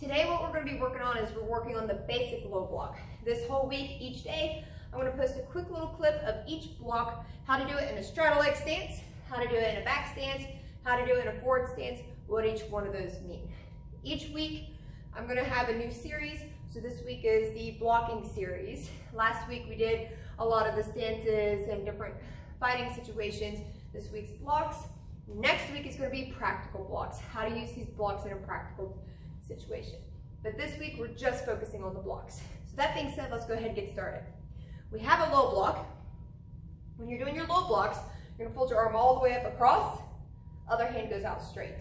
Today what we're going to be working on is we're working on the basic low block. This whole week, each day, I'm going to post a quick little clip of each block, how to do it in a straddle leg stance, how to do it in a back stance, how to do it in a forward stance, what each one of those mean. Each week, I'm going to have a new series. So this week is the blocking series. Last week we did a lot of the stances and different fighting situations. This week's blocks. Next week is going to be practical blocks, how to use these blocks in a practical situation. But this week we're just focusing on the blocks. So that being said, let's go ahead and get started. We have a low block. When you're doing your low blocks, you're going to fold your arm all the way up across, other hand goes out straight.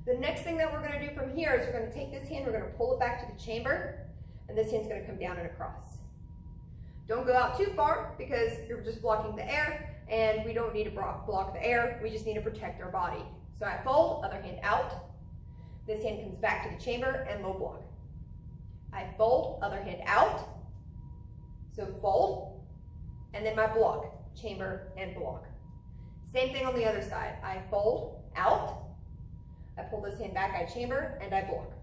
The next thing that we're going to do from here is we're going to take this hand, we're going to pull it back to the chamber, and this hand's going to come down and across. Don't go out too far because you're just blocking the air, and we don't need to block the air, we just need to protect our body. So I fold, other hand out, this hand comes back to the chamber and low block. I fold, other hand out, so fold, and then my block, chamber and block. Same thing on the other side. I fold, out, I pull this hand back, I chamber, and I block.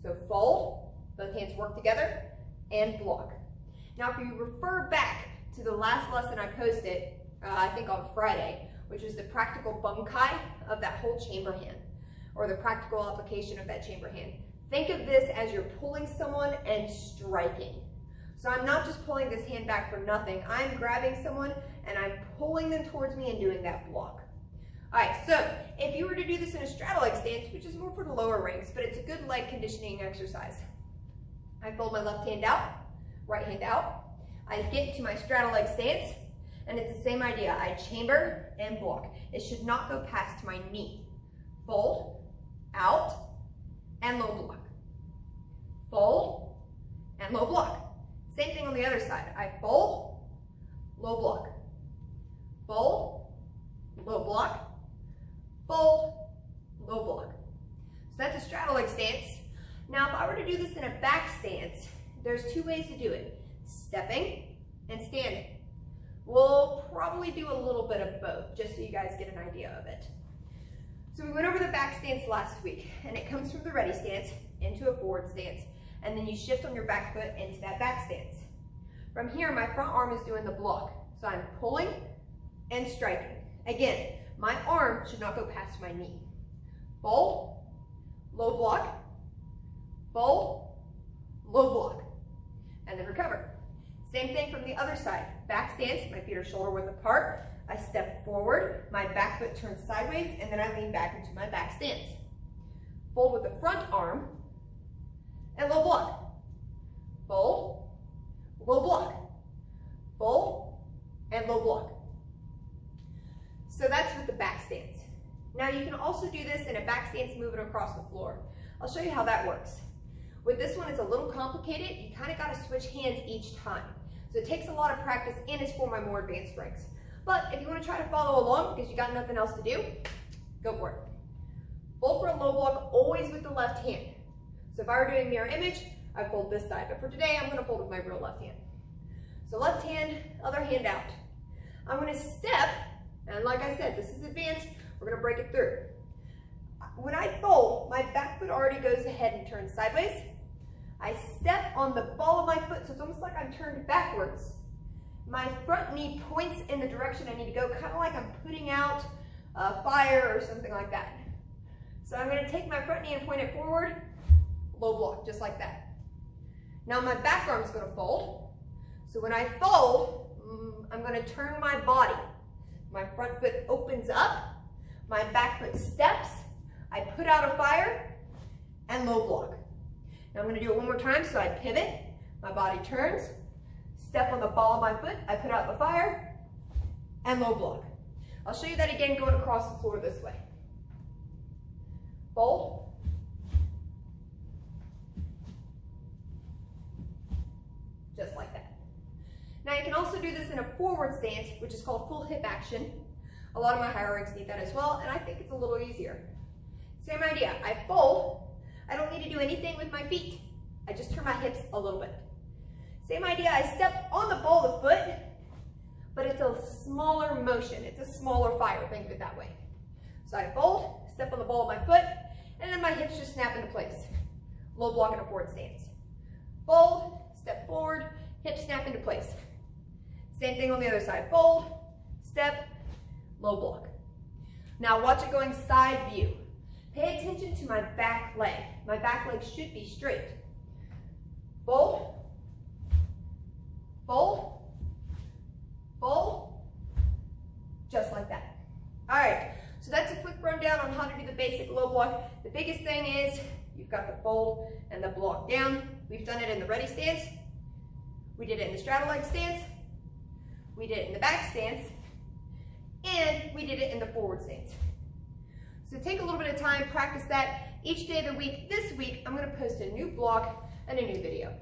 So fold, both hands work together, and block. Now if you refer back to the last lesson I posted, I think on Friday, which is the practical bunkai of that whole chamber hand, or the practical application of that chamber hand. Think of this as you're pulling someone and striking. So I'm not just pulling this hand back for nothing, I'm grabbing someone and I'm pulling them towards me and doing that block. All right, so if you were to do this in a straddle leg stance, which is more for the lower ranks, but it's a good leg conditioning exercise. I fold my left hand out, right hand out. I get to my straddle leg stance, and it's the same idea. I chamber and block. It should not go past my knee. Fold, out, and low block. Fold, and low block. Same thing on the other side. I fold, low block. Fold, low block. Fold, low block. So that's a straddle leg stance. Now if I were to do this in a back stance, there's two ways to do it. Stepping and standing. We'll probably do a little bit of both, just so you guys get an idea of it. So we went over the back stance last week, and it comes from the ready stance into a forward stance, and then you shift on your back foot into that back stance. From here, my front arm is doing the block. So I'm pulling and striking. Again, my arm should not go past my knee. Fold, low block, fold, low block, and then recover. Same thing from the other side. Back stance, my feet are shoulder width apart. I step forward, my back foot turns sideways, and then I lean back into my back stance. Fold with the front arm, and low block. Fold, low block. Fold, and low block. So that's with the back stance. Now you can also do this in a back stance moving across the floor. I'll show you how that works. With this one, it's a little complicated. You kind of got to switch hands each time. So it takes a lot of practice and it's for my more advanced ranks. But if you want to try to follow along because you got nothing else to do, go for it. Fold for a low block always with the left hand. So if I were doing mirror image, I'd fold this side. But for today, I'm going to fold with my real left hand. So left hand, other hand out. I'm going to step, and like I said, this is advanced. We're going to break it through. When I fold, my back foot already goes ahead and turns sideways. I step on the ball of my foot, so it's almost like I'm turned backwards. My front knee points in the direction I need to go, kind of like I'm putting out a fire or something like that. So I'm going to take my front knee and point it forward, low block, just like that. Now my back arm's going to fold. So when I fold, I'm going to turn my body. My front foot opens up, my back foot steps, I put out a fire, and low block. Now I'm going to do it one more time, so I pivot, my body turns, step on the ball of my foot, I put out the fire, and low block. I'll show you that again going across the floor this way. Fold. Just like that. Now you can also do this in a forward stance, which is called full hip action. A lot of my higher ranks need that as well, and I think it's a little easier. Same idea, I fold. I don't need to do anything with my feet. I just turn my hips a little bit. Same idea, I step on the ball of the foot, but it's a smaller motion. It's a smaller fire, think of it that way. So I fold, step on the ball of my foot, and then my hips just snap into place. low block in a forward stance. Fold, step forward, hip snap into place. Same thing on the other side. Fold, step, low block. Now watch it going side view. Pay attention to my back leg. My back leg should be straight. Fold, fold, fold, just like that. All right, so that's a quick rundown on how to do the basic low block. The biggest thing is you've got the fold and the block down. We've done it in the ready stance. We did it in the straddle leg stance. We did it in the back stance. And we did it in the forward stance. So take a little bit of time, practice that each day of the week. This week, I'm going to post a new block and a new video.